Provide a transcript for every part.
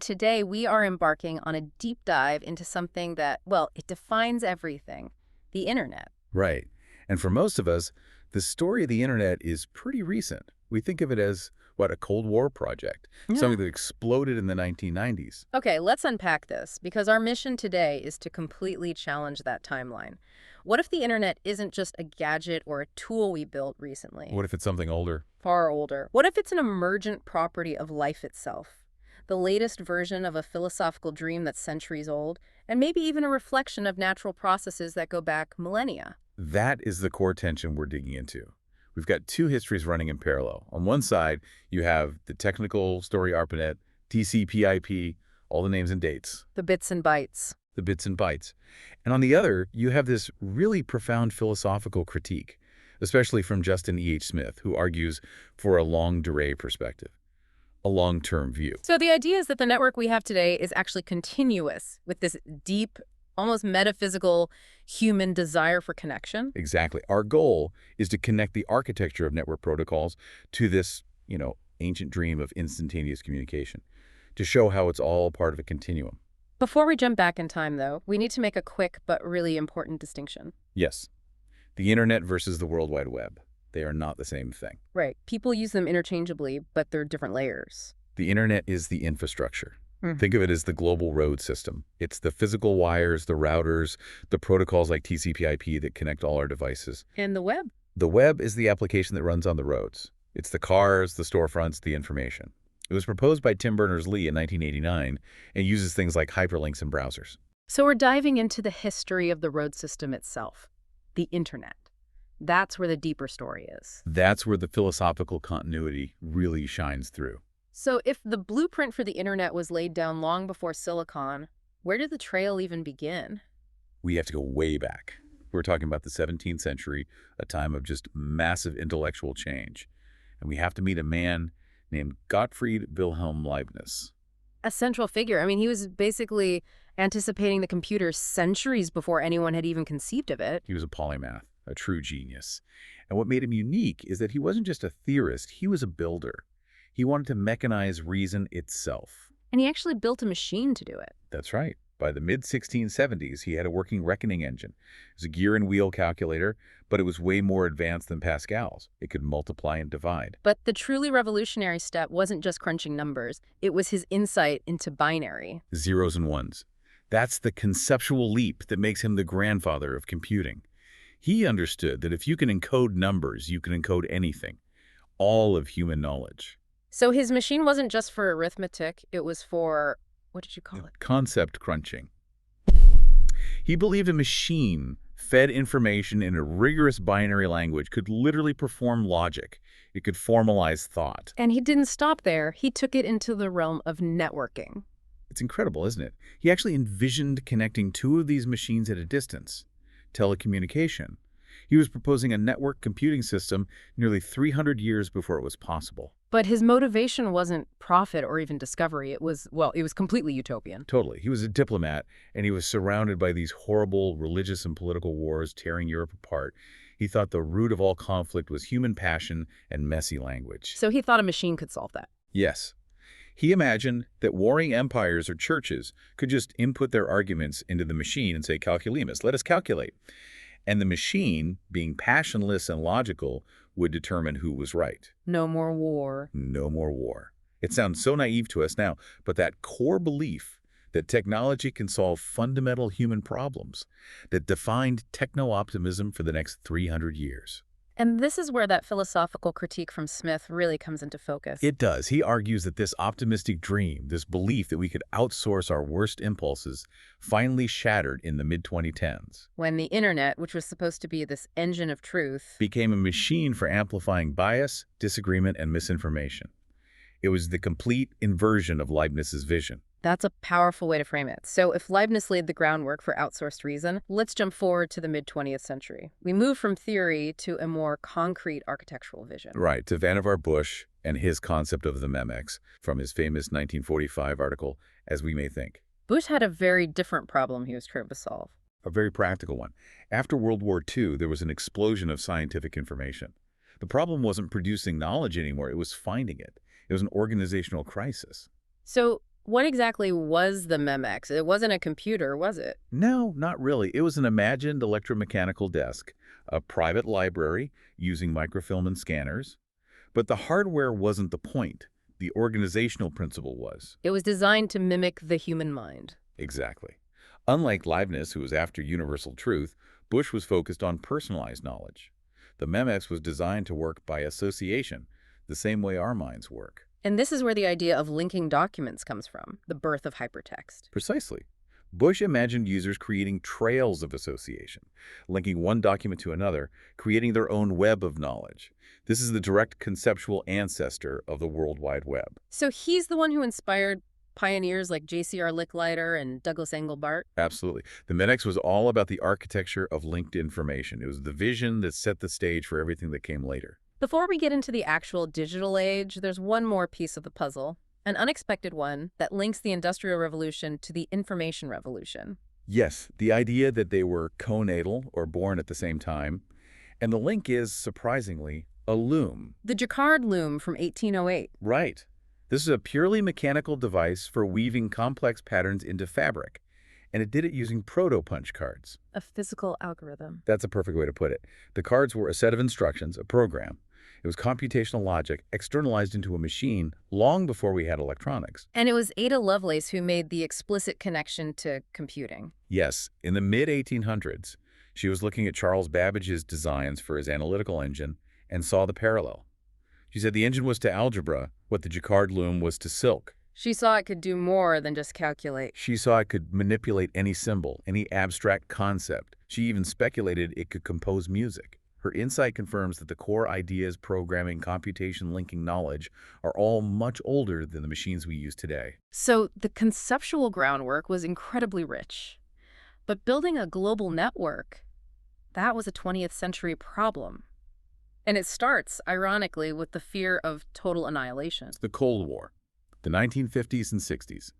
Today, we are embarking on a deep dive into something that, well, it defines everything, the internet. Right. And for most of us, the story of the internet is pretty recent. We think of it as, what, a Cold War project, Yeah. something that exploded in the 1990s. Okay, let's unpack this, because our mission today is to completely challenge that timeline. What if the internet isn't just a gadget or a tool we built recently? What if it's something older? Far older. What if it's an emergent property of life itself? The latest version of a philosophical dream that's centuries old, and maybe even a reflection of natural processes that go back millennia. That is the core tension we're digging into. We've got two histories running in parallel. On one side, you have the technical story ARPANET, TCP/IP, all the names and dates, The bits and bytes. the bits and bytes. And on the other, you have this really profound philosophical critique, especially from Justin E.H. Smith, who argues for a longue durée perspective, a long-term view. So the idea is that the network we have today is actually continuous with this deep, almost metaphysical human desire for connection. Exactly. Our goal is to connect the architecture of network protocols to this, ancient dream of instantaneous communication, to show how it's all part of a continuum. Before we jump back in time, though, we need to make a quick but really important distinction. Yes, the internet versus the World Wide Web. They are not the same thing. Right. People use them interchangeably, but they're different layers. The internet is the infrastructure. Mhm. Think of it as the global road system. It's the physical wires, the routers, the protocols like TCP/IP that connect all our devices. And the web? The web is the application that runs on the roads. It's the cars, the storefronts, the information. It was proposed by Tim Berners-Lee in 1989 and uses things like hyperlinks and browsers. So we're diving into the history of the road system itself, the internet. That's where the deeper story is. That's where the philosophical continuity really shines through. So if the blueprint for the internet was laid down long before silicon, where did the trail even begin? We have to go way back. We're talking about the 17th century, a time of just massive intellectual change. And we have to meet a man named Gottfried Wilhelm Leibniz. A central figure. I mean, he was basically anticipating the computer centuries before anyone had even conceived of it. He was a polymath, a true genius. And what made him unique is that he wasn't just a theorist, he was a builder. He wanted to mechanize reason itself. And he actually built a machine to do it. That's right. By the mid-1670s, he had a working reckoning engine. It was a gear and wheel calculator, but it was way more advanced than Pascal's. It could multiply and divide. But the truly revolutionary step wasn't just crunching numbers. It was his insight into binary. Zeros and ones. That's the conceptual leap that makes him the grandfather of computing. He understood that if you can encode numbers, you can encode anything, all of human knowledge. So his machine wasn't just for arithmetic. It was for, what did you call it? Concept crunching. He believed a machine fed information in a rigorous binary language could literally perform logic. It could formalize thought. And he didn't stop there. He took it into the realm of networking. It's incredible, isn't it? He actually envisioned connecting two of these machines at a distance. Telecommunication. He was proposing a network computing system nearly 300 years before it was possible. But his motivation wasn't profit or even discovery. It was completely utopian. Totally. He was a diplomat, and he was surrounded by these horrible religious and political wars tearing Europe apart. He thought the root of all conflict was human passion and messy language. So he thought a machine could solve that. Yes. He imagined that warring empires or churches could just input their arguments into the machine and say, calculemus, let us calculate. And the machine, being passionless and logical, would determine who was right. No more war. No more war. It sounds so naive to us now, but that core belief that technology can solve fundamental human problems, that defined techno-optimism for the next 300 years. And this is where that philosophical critique from Smith really comes into focus. It does. He argues that this optimistic dream, this belief that we could outsource our worst impulses, finally shattered in the mid-2010s. When the internet, which was supposed to be this engine of truth, became a machine for amplifying bias, disagreement, and misinformation. It was the complete inversion of Leibniz's vision. That's a powerful way to frame it. So if Leibniz laid the groundwork for outsourced reason, let's jump forward to the mid-20th century. We move from theory to a more concrete architectural vision. Right, to Vannevar Bush and his concept of the memex from his famous 1945 article, As We May Think. Bush had a very different problem he was trying to solve. A very practical one. After World War II, there was an explosion of scientific information. The problem wasn't producing knowledge anymore, it was finding it. It was an organizational crisis. So what exactly was the MEMX? It wasn't a computer, was it? No, not really. It was an imagined electromechanical desk, a private library using microfilm and scanners. But the hardware wasn't the point. The organizational principle was. It was designed to mimic the human mind. Exactly. Unlike Leibniz, who was after universal truth, Bush was focused on personalized knowledge. The MEMX was designed to work by association, the same way our minds work. And this is where the idea of linking documents comes from, the birth of hypertext. Precisely. Bush imagined users creating trails of association, linking one document to another, creating their own web of knowledge. This is the direct conceptual ancestor of the World Wide Web. So he's the one who inspired pioneers like J.C.R. Licklider and Douglas Engelbart? Absolutely. The MEMX was all about the architecture of linked information. It was the vision that set the stage for everything that came later. Before we get into the actual digital age, there's one more piece of the puzzle, an unexpected one that links the Industrial Revolution to the Information Revolution. Yes, the idea that they were conatal or born at the same time. And the link is, surprisingly, a loom. The Jacquard loom from 1808. Right. This is a purely mechanical device for weaving complex patterns into fabric. And it did it using proto-punch cards. A physical algorithm. That's a perfect way to put it. The cards were a set of instructions, a program. It was computational logic externalized into a machine long before we had electronics. And it was Ada Lovelace who made the explicit connection to computing. Yes, in the mid-1800s, she was looking at Charles Babbage's designs for his analytical engine and saw the parallel. She said the engine was to algebra what the Jacquard loom was to silk. She saw it could do more than just calculate. She saw it could manipulate any symbol, any abstract concept. She even speculated it could compose music. Her insight confirms that the core ideas, programming, computation, linking knowledge are all much older than the machines we use today. So the conceptual groundwork was incredibly rich. But building a global network, that was a 20th century problem. And it starts, ironically, with the fear of total annihilation. It's the Cold War, the 1950s and 60s.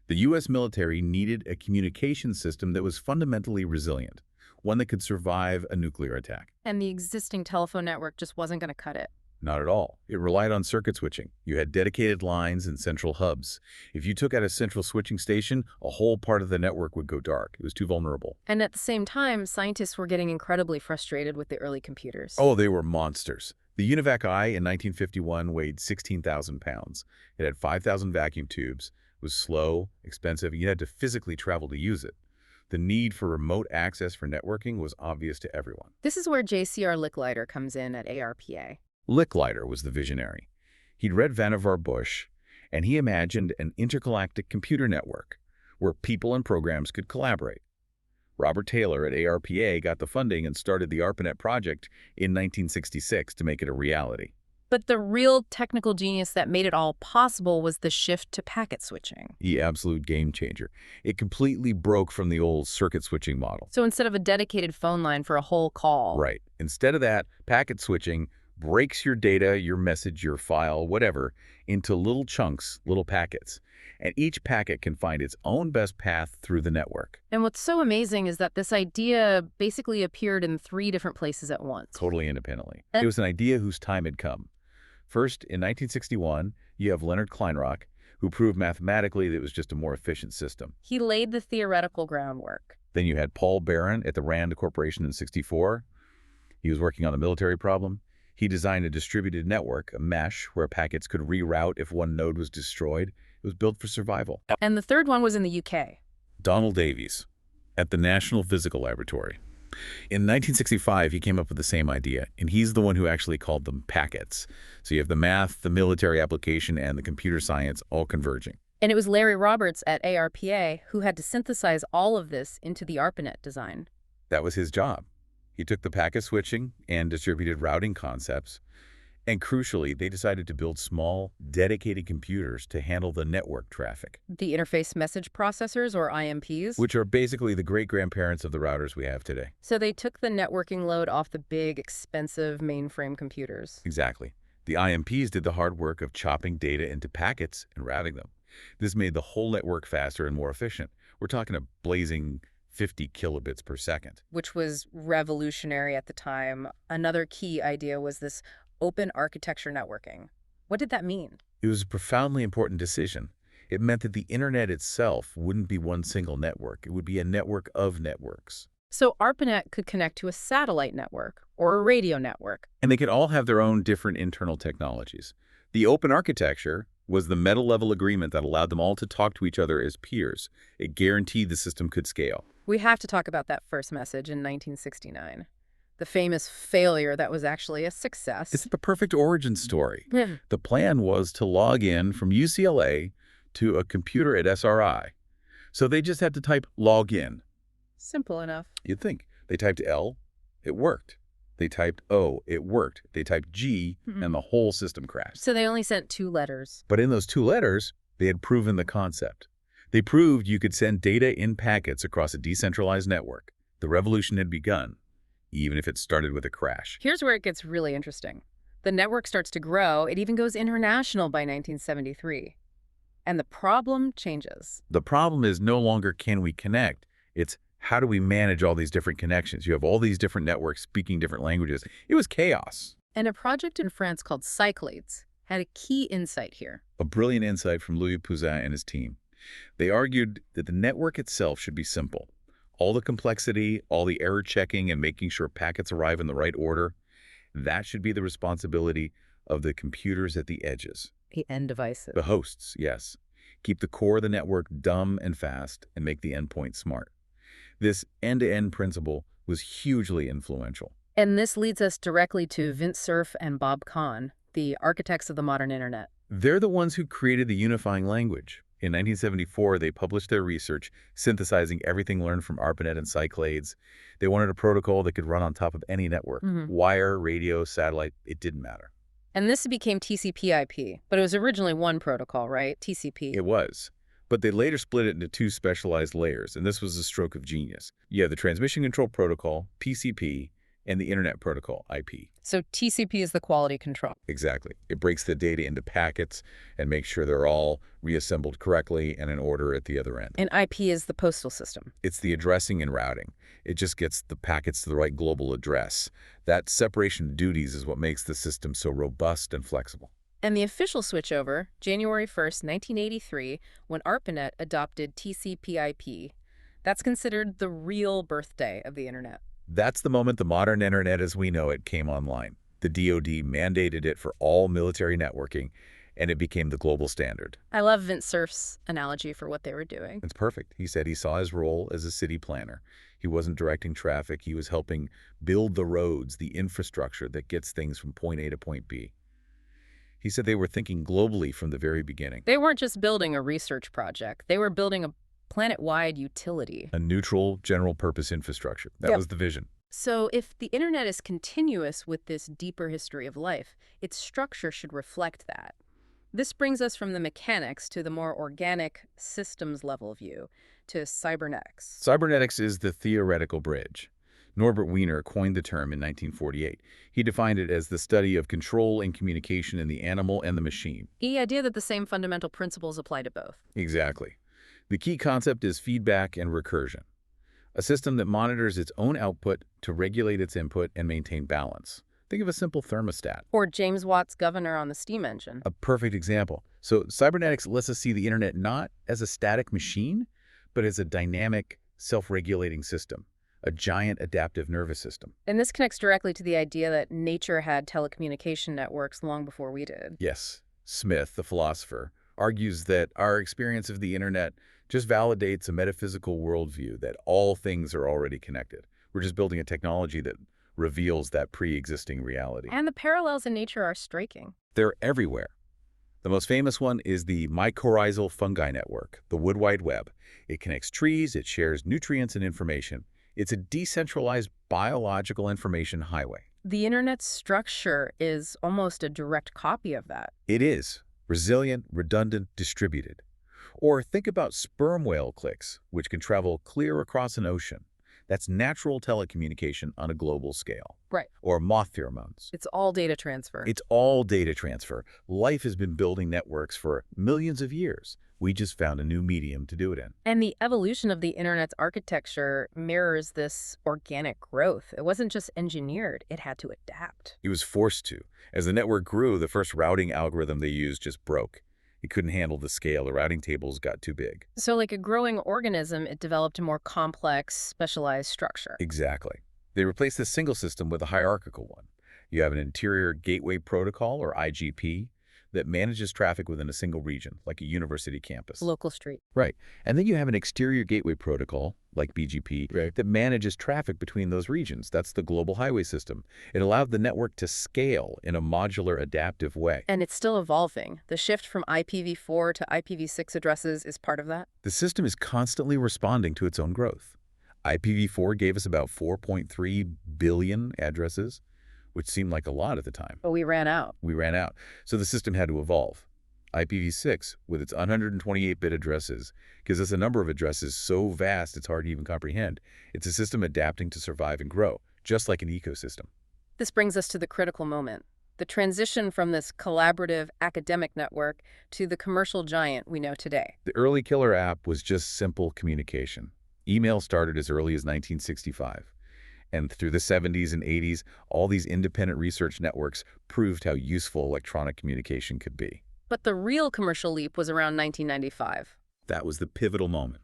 The U.S. military needed a communication system that was fundamentally resilient, one that could survive a nuclear attack. And the existing telephone network just wasn't going to cut it. Not at all. It relied on circuit switching. You had dedicated lines and central hubs. If you took out a central switching station, a whole part of the network would go dark. It was too vulnerable. And at the same time, scientists were getting incredibly frustrated with the early computers. Oh, they were monsters. The UNIVAC I in 1951 weighed 16,000 pounds. It had 5,000 vacuum tubes, was slow, expensive, and you had to physically travel to use it. The need for remote access for networking was obvious to everyone. This is where J.C.R. Licklider comes in at ARPA. Licklider was the visionary. He'd read Vannevar Bush, and he imagined an intergalactic computer network where people and programs could collaborate. Robert Taylor at ARPA got the funding and started the ARPANET project in 1966 to make it a reality. But the real technical genius that made it all possible was the shift to packet switching. The absolute game changer. It completely broke from the old circuit switching model. So instead of a dedicated phone line for a whole call. Right. Instead of that, packet switching breaks your data, your message, your file, whatever, into little chunks, little packets. And each packet can find its own best path through the network. And what's so amazing is that this idea basically appeared in 3 different places at once. Totally independently. It was an idea whose time had come. First, in 1961, you have Leonard Kleinrock, who proved mathematically that it was just a more efficient system. He laid the theoretical groundwork. Then you had Paul Barron at the RAND Corporation in '64. He was working on the military problem. He designed a distributed network, a mesh, where packets could reroute if one node was destroyed. It was built for survival. And the third one was in the UK. Donald Davies at the National Physical Laboratory. In 1965, he came up with the same idea, and he's the one who actually called them packets. So you have the math, the military application, and the computer science all converging. And it was Larry Roberts at ARPA who had to synthesize all of this into the ARPANET design. That was his job. He took the packet switching and distributed routing concepts, and crucially, they decided to build small, dedicated computers to handle the network traffic. The interface message processors, or IMPs. Which are basically the great-grandparents of the routers we have today. So they took the networking load off the big, expensive mainframe computers. Exactly. The IMPs did the hard work of chopping data into packets and routing them. This made the whole network faster and more efficient. We're talking a blazing 50 kilobits per second. Which was revolutionary at the time. Another key idea was this open architecture networking. What did that mean? It was a profoundly important decision. It meant that the internet itself wouldn't be one single network. It would be a network of networks. So ARPANET could connect to a satellite network or a radio network. And they could all have their own different internal technologies. The open architecture was the meta-level agreement that allowed them all to talk to each other as peers. It guaranteed the system could scale. We have to talk about that first message in 1969. The famous failure that was actually a success. It's the perfect origin story. Yeah. The plan was to log in from UCLA to a computer at SRI. So they just had to type log in. Simple enough. You'd think. They typed L, it worked. They typed O, it worked. They typed G, and the whole system crashed. So they only sent 2 letters. But in those 2 letters, they had proven the concept. They proved you could send data in packets across a decentralized network. The revolution had begun, even if it started with a crash. Here's where it gets really interesting. The network starts to grow. It even goes international by 1973. And the problem changes. The problem is no longer can we connect. It's how do we manage all these different connections? You have all these different networks speaking different languages. It was chaos. And a project in France called Cyclades had a key insight here. A brilliant insight from Louis Pouzin and his team. They argued that the network itself should be simple. All the complexity, all the error checking and making sure packets arrive in the right order, that should be the responsibility of the computers at the edges. The end devices. The hosts, yes. Keep the core of the network dumb and fast and make the endpoint smart. This end-to-end principle was hugely influential. And this leads us directly to Vint Cerf and Bob Kahn, the architects of the modern internet. They're the ones who created the unifying language. In 1974, they published their research, synthesizing everything learned from ARPANET and Cyclades. They wanted a protocol that could run on top of any network. Wire, radio, satellite, it didn't matter. And this became TCP/IP, but it was originally one protocol, right? TCP. It was. But they later split it into 2 specialized layers, and this was a stroke of genius. You have the Transmission Control Protocol, PCP, and the Internet Protocol, IP. So TCP is the quality control. Exactly. It breaks the data into packets and makes sure they're all reassembled correctly and in order at the other end. And IP is the postal system. It's the addressing and routing. It just gets the packets to the right global address. That separation of duties is what makes the system so robust and flexible. And the official switchover, January 1st, 1983, when ARPANET adopted TCP/IP, that's considered the real birthday of the internet. That's the moment the modern internet as we know it came online. The DoD mandated it for all military networking, and it became the global standard. I love Vint Cerf's analogy for what they were doing. It's perfect. He said he saw his role as a city planner. He wasn't directing traffic. He was helping build the roads, the infrastructure that gets things from point A to point B. He said they were thinking globally from the very beginning. They weren't just building a research project. They were building a planet-wide utility. A neutral, general-purpose infrastructure. That was the vision. So if the internet is continuous with this deeper history of life, its structure should reflect that. This brings us from the mechanics to the more organic systems-level view, to cybernetics. Cybernetics is the theoretical bridge. Norbert Wiener coined the term in 1948. He defined it as the study of control and communication in the animal and the machine. The idea that the same fundamental principles apply to both. Exactly. The key concept is feedback and recursion, a system that monitors its own output to regulate its input and maintain balance. Think of a simple thermostat. Or James Watt's governor on the steam engine. A perfect example. So cybernetics lets us see the internet not as a static machine, but as a dynamic, self-regulating system. A giant adaptive nervous system. And this connects directly to the idea that nature had telecommunication networks long before we did. Yes. Smith, the philosopher, argues that our experience of the internet just validates a metaphysical worldview that all things are already connected. We're just building a technology that reveals that pre-existing reality. And the parallels in nature are striking. They're everywhere. The most famous one is the mycorrhizal fungi network, the Wood Wide Web. It connects trees, it shares nutrients and information. It's a decentralized biological information highway. The internet's structure is almost a direct copy of that. It is. Resilient, redundant, distributed. Or think about sperm whale clicks, which can travel clear across an ocean. That's natural telecommunication on a global scale. Right. Or moth pheromones. It's all data transfer. It's all data transfer. Life has been building networks for millions of years. We just found a new medium to do it in. And the evolution of the internet's architecture mirrors this organic growth. It wasn't just engineered, it had to adapt. It was forced to. As the network grew, the first routing algorithm they used just broke. It couldn't handle the scale. The routing tables got too big. So like a growing organism, it developed a more complex, specialized structure. Exactly. They replaced the single system with a hierarchical one. You have an interior gateway protocol, or IGP, that manages traffic within a single region, like a university campus. Local street. Right. And then you have an exterior gateway protocol, like BGP, that manages traffic between those regions. That's the global highway system. It allowed the network to scale in a modular, adaptive way. And it's still evolving. The shift from IPv4 to IPv6 addresses is part of that? The system is constantly responding to its own growth. IPv4 gave us about 4.3 billion addresses, which seemed like a lot at the time. But we ran out. We ran out. So the system had to evolve. IPv6, with its 128-bit addresses, gives us a number of addresses so vast it's hard to even comprehend. It's a system adapting to survive and grow, just like an ecosystem. This brings us to the critical moment, the transition from this collaborative academic network to the commercial giant we know today. The early killer app was just simple communication. Email started as early as 1965. And through the 70s and 80s, all these independent research networks proved how useful electronic communication could be. But the real commercial leap was around 1995. That was the pivotal moment.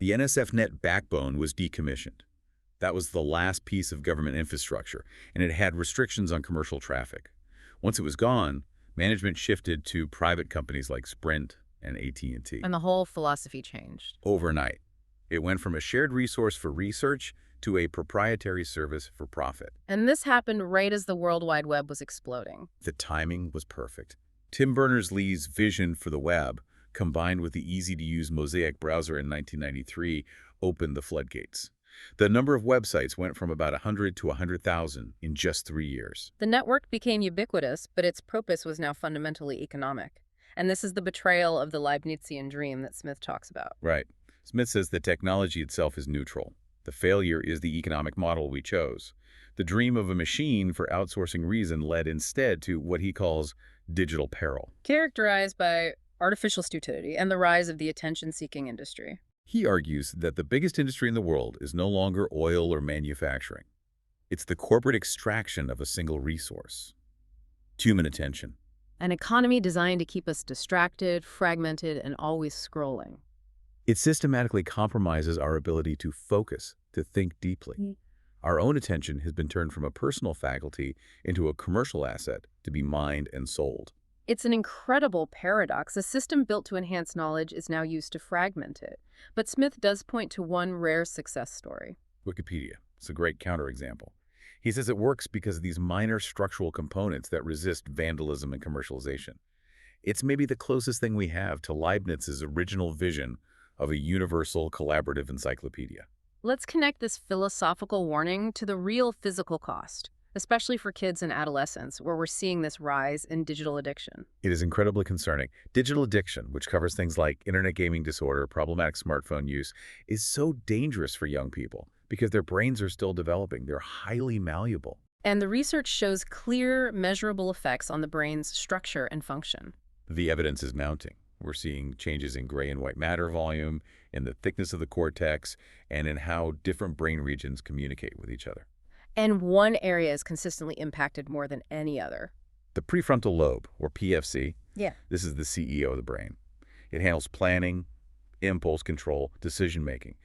The NSFNet backbone was decommissioned. That was the last piece of government infrastructure, and it had restrictions on commercial traffic. Once it was gone, management shifted to private companies like Sprint and AT&T. And the whole philosophy changed. Overnight, it went from a shared resource for research to a proprietary service for profit. And this happened right as the World Wide Web was exploding. The timing was perfect. Tim Berners-Lee's vision for the web, combined with the easy-to-use Mosaic browser in 1993, opened the floodgates. The number of websites went from about 100 to 100,000 in just 3 years. The network became ubiquitous, but its purpose was now fundamentally economic. And this is the betrayal of the Leibnizian dream that Smith talks about. Right. Smith says that technology itself is neutral. The failure is the economic model we chose. The dream of a machine for outsourcing reason led instead to what he calls digital peril. Characterized by artificial stupidity and the rise of the attention-seeking industry. He argues that the biggest industry in the world is no longer oil or manufacturing. It's the corporate extraction of a single resource: human attention. An economy designed to keep us distracted, fragmented, and always scrolling. It systematically compromises our ability to focus, to think deeply. Our own attention has been turned from a personal faculty into a commercial asset to be mined and sold. It's an incredible paradox. A system built to enhance knowledge is now used to fragment it. But Smith does point to one rare success story. Wikipedia. It's a great counterexample. He says it works because of these minor structural components that resist vandalism and commercialization. It's maybe the closest thing we have to Leibniz's original vision of a universal collaborative encyclopedia. Let's connect this philosophical warning to the real physical cost, especially for kids and adolescents, where we're seeing this rise in digital addiction. It is incredibly concerning. Digital addiction, which covers things like internet gaming disorder, problematic smartphone use, is so dangerous for young people because their brains are still developing. They're highly malleable. And the research shows clear, measurable effects on the brain's structure and function. The evidence is mounting. We're seeing changes in gray and white matter volume, in the thickness of the cortex, and in how different brain regions communicate with each other. And one area is consistently impacted more than any other. The prefrontal lobe, or PFC, Yeah. this is the CEO of the brain. It handles planning, impulse control, decision-making.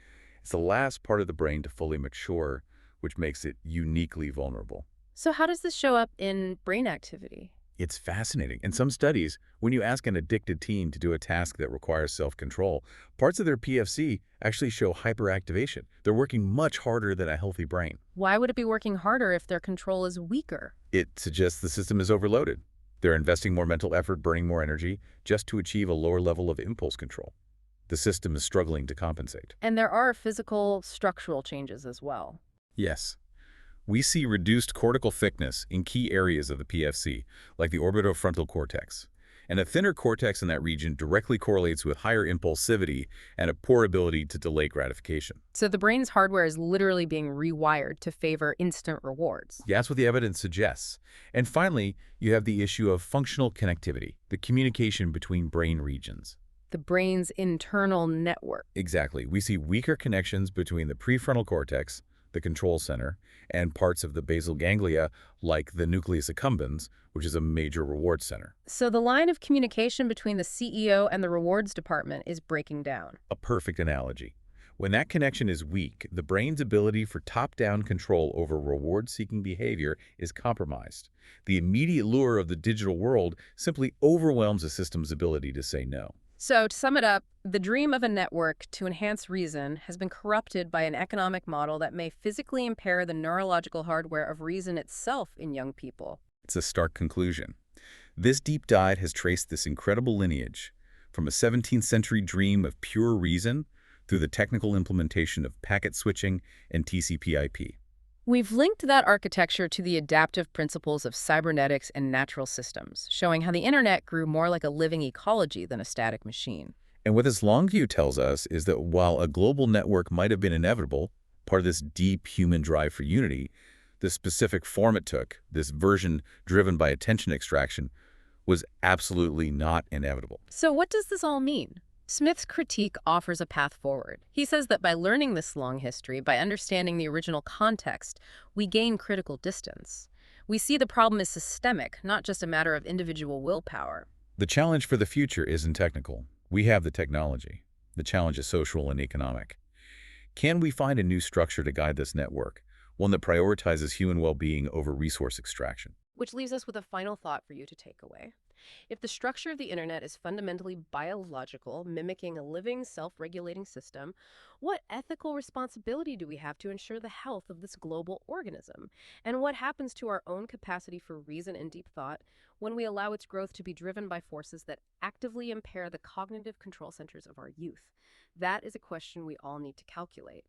It's the last part of the brain to fully mature, which makes it uniquely vulnerable. So how does this show up in brain activity? It's fascinating. In some studies, when you ask an addicted teen to do a task that requires self-control, parts of their PFC actually show hyperactivation. They're working much harder than a healthy brain. Why would it be working harder if their control is weaker? It suggests the system is overloaded. They're investing more mental effort, burning more energy, just to achieve a lower level of impulse control. The system is struggling to compensate. And there are physical, structural changes as well. Yes. We see reduced cortical thickness in key areas of the PFC, like the orbitofrontal cortex. And a thinner cortex in that region directly correlates with higher impulsivity and a poor ability to delay gratification. So the brain's hardware is literally being rewired to favor instant rewards. Yeah, that's what the evidence suggests. And finally, you have the issue of functional connectivity, the communication between brain regions. The brain's internal network. Exactly. We see weaker connections between the prefrontal cortex, the control center, and parts of the basal ganglia, like the nucleus accumbens, which is a major reward center. So the line of communication between the CEO and the rewards department is breaking down. A perfect analogy. When that connection is weak, the brain's ability for top-down control over reward-seeking behavior is compromised. The immediate lure of the digital world simply overwhelms a system's ability to say no. So to sum it up, the dream of a network to enhance reason has been corrupted by an economic model that may physically impair the neurological hardware of reason itself in young people. It's a stark conclusion. This deep dive has traced this incredible lineage, from a 17th century dream of pure reason through the technical implementation of packet switching and TCP/IP. We've linked that architecture to the adaptive principles of cybernetics and natural systems, showing how the internet grew more like a living ecology than a static machine. And what this long view tells us is that while a global network might have been inevitable, part of this deep human drive for unity, the specific form it took, this version driven by attention extraction, was absolutely not inevitable. So what does this all mean? Smith's critique offers a path forward. He says that by learning this long history, by understanding the original context, we gain critical distance. We see the problem is systemic, not just a matter of individual willpower. The challenge for the future isn't technical. We have the technology. The challenge is social and economic. Can we find a new structure to guide this network, one that prioritizes human well-being over resource extraction? Which leaves us with a final thought for you to take away. If the structure of the internet is fundamentally biological, mimicking a living, self-regulating system, what ethical responsibility do we have to ensure the health of this global organism? And what happens to our own capacity for reason and deep thought when we allow its growth to be driven by forces that actively impair the cognitive control centers of our youth? That is a question we all need to calculate.